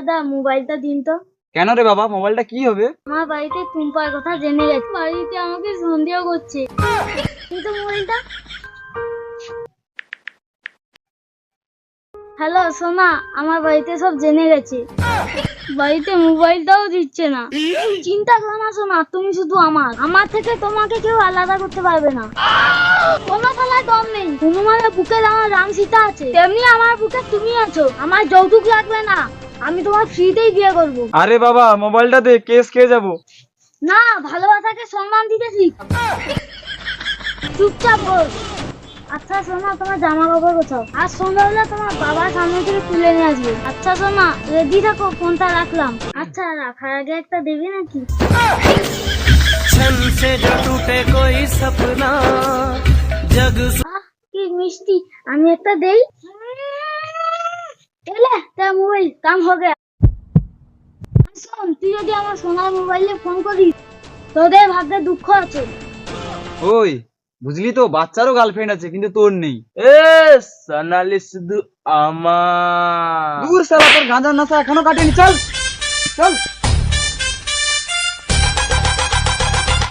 দাদা মোবাইলটা দিন তো। কেন রে বাবা, মোবাইলটা কি হবে? আমার বাড়িতে টুম্পার কথা জেনে গেছে, বাড়িতে আমাকে সন্দেহ করছে। কিন্তু মোবাইলটা, হ্যালো সোনা, আমার বাড়িতে সব জেনে গেছে, বাড়িতে মোবাইলটাও দিচ্ছে না। চিন্তা করো না সোনা, তুমি শুধু আমার থেকে তোমাকে কেউ আলাদা করতে পারবে না। কোনো খেলায় দম নেই, হনুমানের বুকে আমার রাম সীতা আছে, তেমনি আমার বুকে তুমি আছো। আমার যৌতুক লাগবে না, আমি তোমার ফ্রিতেই বিয়ে করবো। আরে বাবা, মোবাইলটা দে, কেস খেয়ে যাবো। না, ভালোবাসাকে সম্মান দিতে শিখ। চুপচাপ বল। আচ্ছা সোনা, তোমার জামা কাপড় কোথাও? আজ সন্ধ্যাবেলা তোমার বাবার সামনে থেকে তুলে নিয়ে আসবে। আচ্ছা সোনা, রেডি থাকো, ফোনটা রাখলাম। আচ্ছা, রাখার আগে একটা দেবে নাকি? কি মিষ্টি, আমি একটা দেই। এলে তা মোবাইল কাম হয়ে গেল। শোন, তুই যদি আমার সোনার মোবাইলে ফোন করিস, তোদের ভাগ্যে দুঃখ আছে। ওই বুঝলি তো, বাচ্চারও গার্লফ্রেন্ড আছে কিন্তু তোর নেই। এ সোনালি শুধু আমার। দূর শালা, তোর গাঁজার নেশা এখনো কাটেনি। চল চল।